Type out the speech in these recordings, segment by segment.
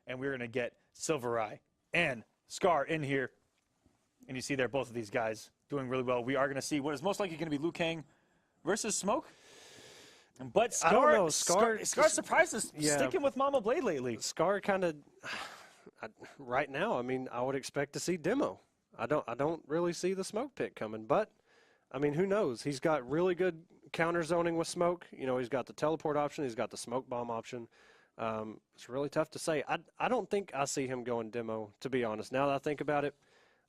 and we're going to get SylverRye and Scar in here. And you see there both of these guys doing really well. We are going to see what is most likely going to be Liu Kang versus Smoke. But Scar, I don't know. Scar surprised us sticking with Mama Blade lately. Scar kind of, right now, I mean, I would expect to see Demo. I don't really see the Smoke pick coming, but, I mean, who knows? He's got really good counter zoning with Smoke. You know, he's got the teleport option. He's got the smoke bomb option. It's really tough to say. I don't think I see him going Demo, to be honest. Now that I think about it,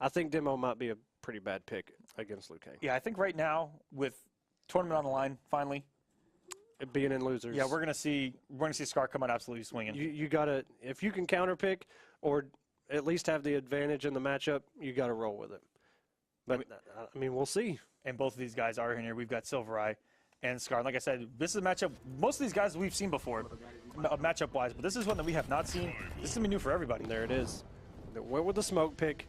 I think Demo might be a pretty bad pick against Liu Kang. Yeah, I think right now, with tournament on the line, finally, being in losers. yeah, we're gonna see Scar come out absolutely swinging. You gotta, if you can counter pick or at least have the advantage in the matchup, you gotta roll with it. But I mean, we'll see. And both of these guys are in here. We've got SylverRye and Scar. And like I said, this is a matchup. Most of these guys we've seen before, matchup wise, but this is one that we have not seen. This is gonna be new for everybody. There it is. Went with the Smoke pick.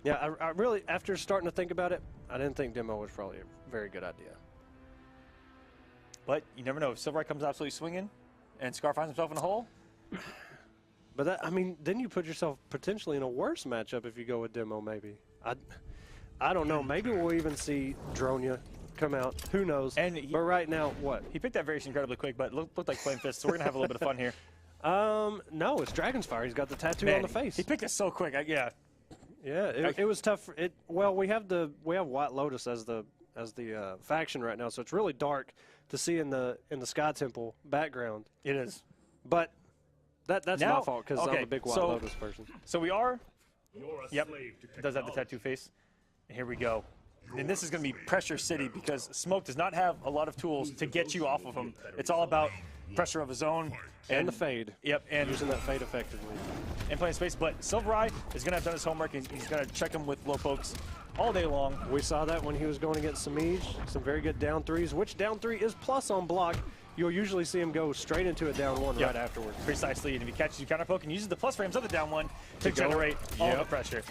Yeah, I really, after starting to think about it, I didn't think Demo was probably a very good idea. But you never know. If SylverRye comes absolutely swinging and Scar finds himself in a hole. But that, I mean, then you put yourself potentially in a worse matchup if you go with Demo, maybe. I don't know. Maybe we'll even see Dronia come out. Who knows? But right now, what? He picked that variation incredibly quick, but it looked like Flame Fist, so we're going to have a little bit of fun here. No, it's Dragon's Fire. He's got the tattoo on the face. He picked it so quick. Yeah. Yeah, it was tough. Well, we have White Lotus as the faction right now, so it's really dark to see in the Sky Temple background. It is. But that's now, my fault because I'm a big White Lotus person. So we are. Yep. It does have the tattoo face. And here we go. And this is going to be Pressure City because Smoke does not have a lot of tools to get you off of him. It's all about pressure of his own. And the fade. Yep. And using that fade effectively. And playing space. But SylverRye is going to have done his homework. He's going to check him with low pokes all day long. We saw that when he was going against Semiij. Some very good down threes, which down three is plus on block. You'll usually see him go straight into a down one right afterwards. Precisely. And if he catches you counter poke and uses the plus frames of the down one to generate all the pressure.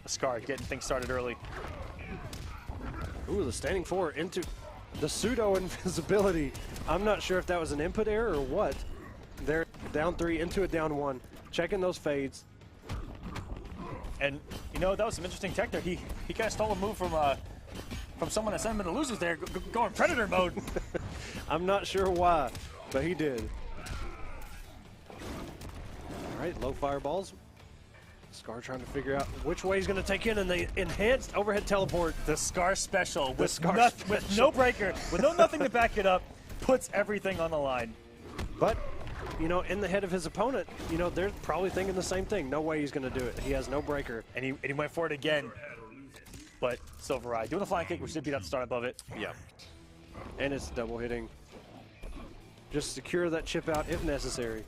Scar getting things started early. Ooh, the standing four into the pseudo invisibility. I'm not sure if that was an input error or what. They're down three into a down one, checking those fades. And you know, that was some interesting tech there. He kind of stole a move from someone that sent him into losers there, going Predator mode. I'm not sure why, but he did. All right, low fireballs. Scar trying to figure out which way he's going to take in the enhanced overhead teleport. The Scar special with no breaker, with nothing to back it up, puts everything on the line. But, you know, in the head of his opponent, you know, they're probably thinking the same thing. No way he's going to do it. He has no breaker. And he went for it again. But SylverRye doing the flying kick, which did beat out the start above it. Yeah. And it's double hitting. Just secure that chip out if necessary.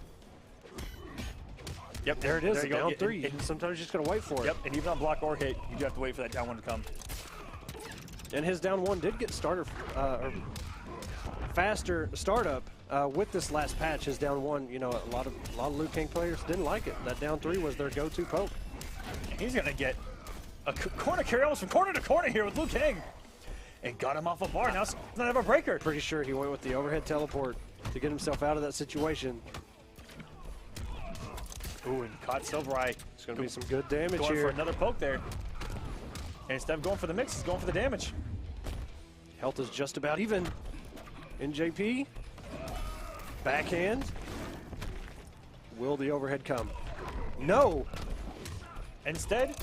Yep, there it is, down three. Sometimes you're just going to wait for it. Yep, and even on block or hit, you do have to wait for that down one to come. And his down one did get faster startup with this last patch. His down one, you know, a lot of Liu Kang players didn't like it. That down three was their go-to poke. And he's going to get a corner carry almost from corner to corner here with Liu Kang. And got him off a bar. Now he's not have a breaker. Pretty sure he went with the overhead teleport to get himself out of that situation. Ooh, and caught SylverRye. It's going to be some good damage going here. For another poke there. And instead of going for the mix, he's going for the damage. Health is just about even. NJP. Backhand. Will the overhead come? No. Instead,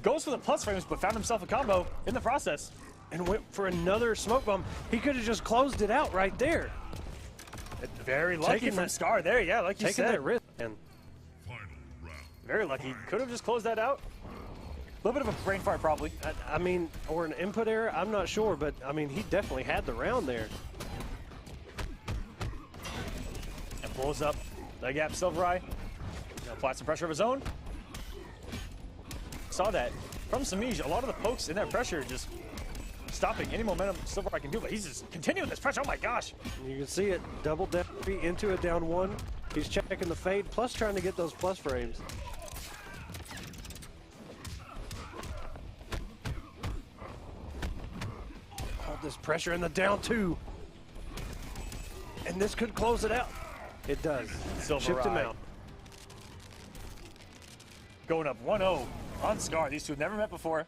goes for the plus frames, but found himself a combo in the process. And went for another smoke bomb. He could have just closed it out right there. Very lucky from Scar there, yeah, like you said. Taking that risk. And very lucky. Could have just closed that out. A little bit of a brain fart, probably. I mean, or an input error, I'm not sure, but I mean, he definitely had the round there. And blows up the gap, SylverRye. Applies some pressure of his own. Saw that. From Semiij, a lot of the pokes in that pressure just stopping any momentum SylverRye can do, but he's just continuing this pressure. Oh my gosh. You can see it, double down into a down one. He's checking the fade, plus trying to get those plus frames. Hold this pressure in the down two. And this could close it out. It does. SylverRye. Shipped him out. going up 1-0 on Scar. These two have never met before.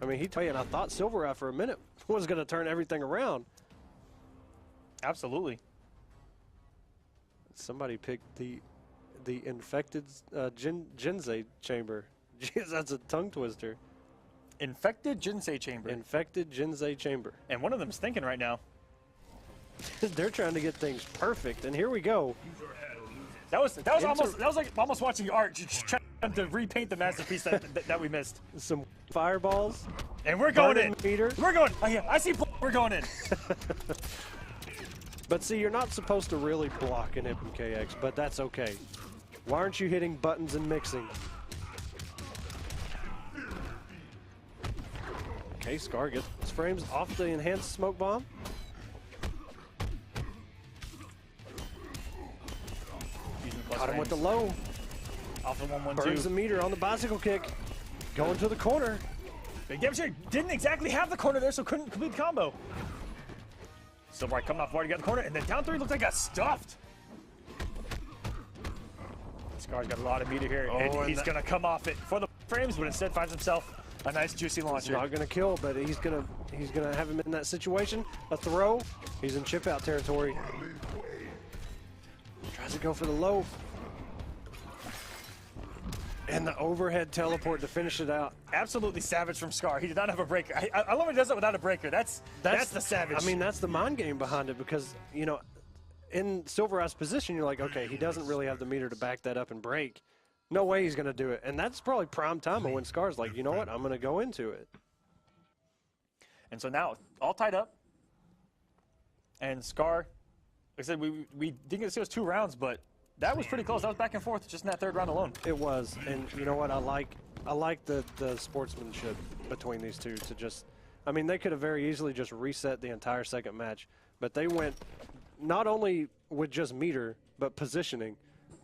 I mean, and I thought SylverRye for a minute was going to turn everything around. Absolutely. Somebody picked the infected Jinsei chamber. Jeez, that's a tongue twister. Infected Jinsei chamber. Infected Jinsei chamber. And one of them's thinking right now. They're trying to get things perfect, and here we go. That was like almost watching art, just trying to repaint the masterpiece that we missed. Some fireballs. And we're going in. Meter. We're going. Oh yeah, I see. We're going in. But see, you're not supposed to really block an MKX, but that's okay. Why aren't you hitting buttons and mixing? Okay, Scar gets frames off the enhanced smoke bomb. Got him with the low. Off the 1-1-2. Burns the meter on the bicycle kick. Going to the corner. Big damage here. Didn't exactly have the corner there, so couldn't complete the combo. SylverRye coming off, already got the corner, and then down 3 looks like got stuffed. Scar's got a lot of meter here, and he's going to come off it for the frames, but instead finds himself a nice juicy launcher. He's not going to kill, but he's gonna have him in that situation. A throw. He's in chip out territory. Tries to go for the low. And the overhead teleport to finish it out. Absolutely savage from Scar. He did not have a breaker. I love when he does it without a breaker. That's the savage. I mean, that's the mind game behind it because, you know, in SylverRye's position, you're like, okay, he doesn't really have the meter to back that up and break. No way he's going to do it. And that's probably prime time when Scar's like, you know what, I'm going to go into it. And so now, all tied up. And Scar, like I said, we didn't get to see those 2 rounds, but that was pretty close. That was back and forth just in that 3rd round alone. It was. And you know what, I like the sportsmanship between these two to just, I mean, they could have very easily just reset the entire second match, but they went not only with just meter, but positioning.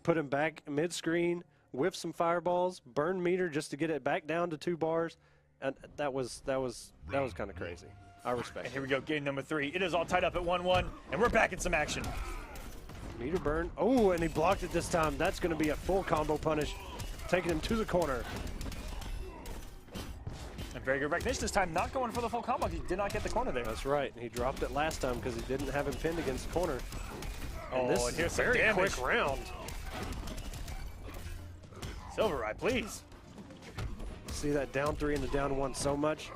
Put him back mid-screen, whiff some fireballs, burn meter just to get it back down to 2 bars, and that was kind of crazy. I respect it. And here we go, game number 3. It is all tied up at 1-1, and we're back in some action. Meter burn. Oh, and he blocked it this time. That's going to be a full combo punish, taking him to the corner. And very good recognition this time, not going for the full combo. He did not get the corner there. That's right. He dropped it last time because he didn't have him pinned against the corner. And this and here's is a very quick round. SylverRye, please. See that down 3 and the down 1 so much.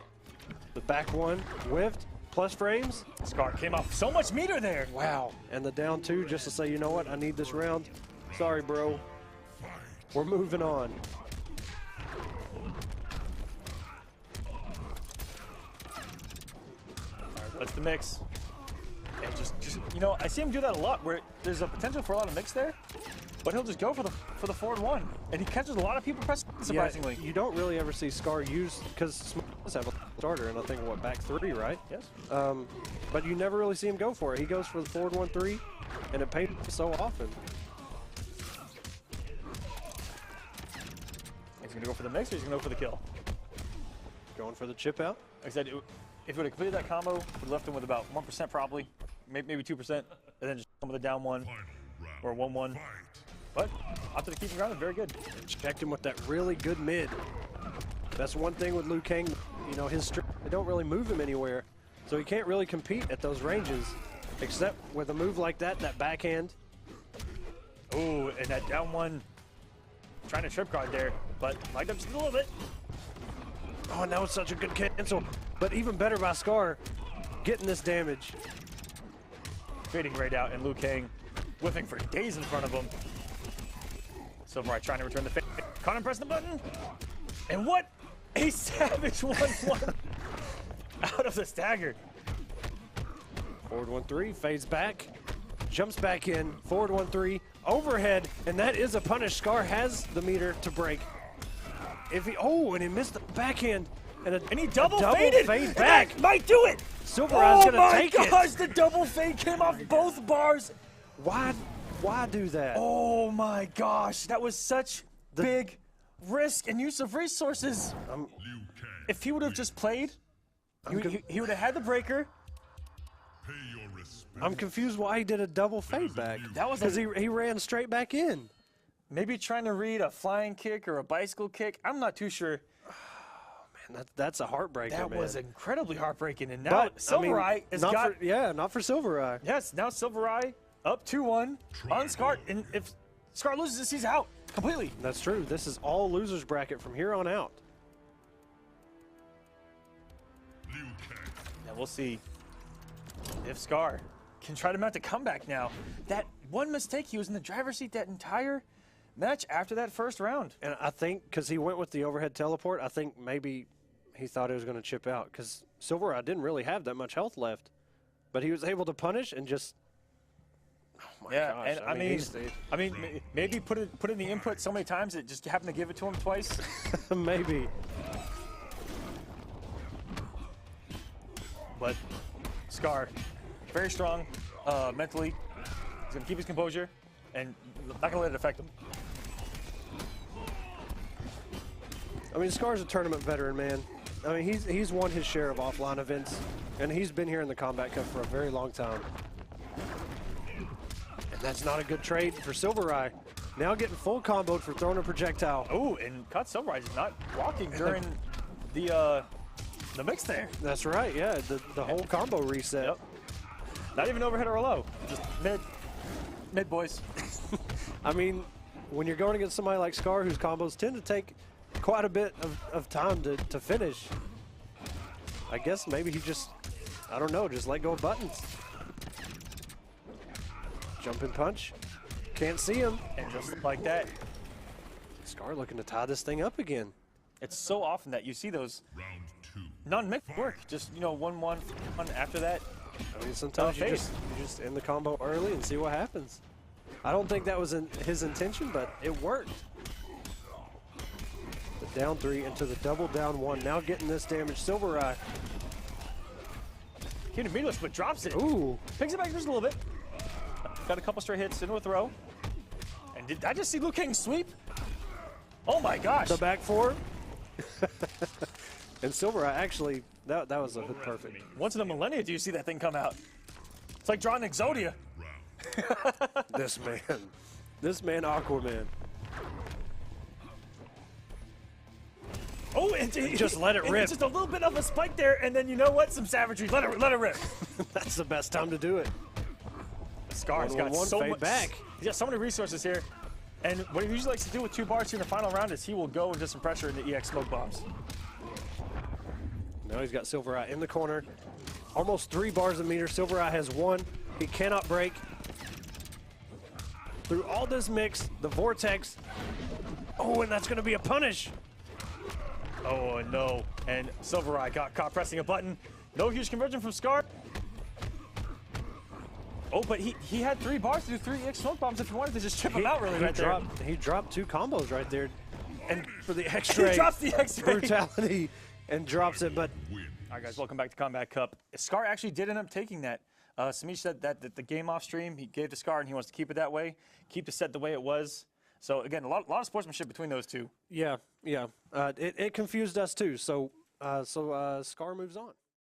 The back 1 whiffed, plus frames. Scar came off so much meter there. Wow. And the down 2 just to say, you know what, I need this round. Sorry, bro. We're moving on. That's the mix. And just you know, I see him do that a lot where there's a potential for a lot of mix there, but he'll just go for the forward 1. And he catches a lot of people pressing, surprisingly. Yeah, you don't really ever see Scar use, because Smoke does have a starter, and I think, what, back 3, right? Yes. But you never really see him go for it. He goes for the forward 1-3, and it pays so often. He's going to go for the mix, or he's going to go for the kill? Going for the chip out. Like I said, if he would have completed that combo, would have left him with about 1% probably, maybe 2%, and then just come with a down 1 or 1-1. But opted to keep him grounded, very good. Checked him with that really good mid. That's one thing with Liu Kang, you know, they don't really move him anywhere, so he can't really compete at those ranges, except with a move like that backhand. Ooh, and that down 1, trying to trip guard there, but lined up just a little bit. Oh, and that was such a good cancel. But even better by Scar, getting this damage. Fading right out, and Liu Kang whiffing for days in front of him. SylverRye trying to return the fade. Caught him pressing the button. And what a savage 1-1 out of the stagger. Forward 1-3, fades back, jumps back in, forward 1-3, overhead, and that is a punish. Scar has the meter to break. If he, and he missed the backhand. And he double faded. Fade back. That might do it. SylverRye's gonna take it. Oh my gosh, the double fade came off both bars. Why do that? Oh my gosh, that was such big risk and use of resources. If he would have just played, he would have had the breaker. I'm confused why he did a double fade back. That was because he ran straight back in. maybe trying to read a flying kick or a bicycle kick. I'm not too sure. Man, that's a heartbreaker, That man. was incredibly heartbreaking. And now SylverRye has not got... not for SylverRye. Yes, now SylverRye up 2-1 on Scar. And if Scar loses this, he's out completely. That's true. This is all losers bracket from here on out. Yeah, we'll see if Scar can try to mount a comeback now. That one mistake, he was in the driver's seat that entire match after that first round. And I think because he went with the overhead teleport, I think maybe he thought he was going to chip out because SylverRye didn't really have that much health left. But he was able to punish and just... Oh my yeah, gosh. and I mean, maybe put in the input so many times that just happened to give it to him twice. Maybe. But Scar, very strong mentally. He's going to keep his composure and not going to let it affect him. I mean, Scar's a tournament veteran, man. I mean, he's won his share of offline events, and he's been here in the Kombat Cup for a very long time. And that's not a good trade for SylverRye. Now getting full comboed for throwing a projectile. Oh, and caught SylverRye not walking during the mix there. That's right, yeah, the whole combo reset. Yep. Not even overhead or low, just mid boys. I mean, when you're going against somebody like Scar, whose combos tend to take quite a bit of time to finish, I guess maybe he just, I don't know, just let go of buttons. Jumping punch. Can't see him. And just like that. Scar looking to tie this thing up again. It's so often that you see those non-mixed work. Just, 1-1 after that. I mean, sometimes you just end the combo early and see what happens. I don't think that was his intention, but it worked. The down 3 into the double down 1. Now getting this damage. SylverRye. Kingdom Meatless, but drops it. Ooh. Picks it back just a little bit. Got a couple straight hits into a throw. And did I just see Liu Kang sweep? Oh my gosh. The back 4. And SylverRye actually, that was a hit perfect. Once in a millennia do you see that thing come out. It's like drawing Exodia. This man Aquaman. Oh, and Just let it rip. Just a little bit of a spike there, and then you know what? Some savagery. Let it rip. That's the best time to do it. Scar's got so much back. He's got so many resources here. And what he usually likes to do with 2 bars here in the final round is he will go into some pressure into EX smoke bombs. Now he's got SylverRye in the corner. Almost 3 bars a meter. SylverRye has 1. He cannot break. Through all this mix, the vortex. Oh, and that's going to be a punish. Oh, no. And SylverRye got caught pressing a button. No huge conversion from Scar. Oh, but he had 3 bars to do 3 EX smoke bombs if he wanted to just chip him out really right there. He dropped 2 combos right there. And for the X-ray. He drops the X-ray. Brutality and drops it, but... All right, guys, welcome back to Kombat Cup. Scar actually did end up taking that. Semiij said that the game off stream, he gave to Scar and he wants to keep it that way, keep the set the way it was. So, again, a lot of sportsmanship between those two. Yeah. It confused us, too. So Scar moves on.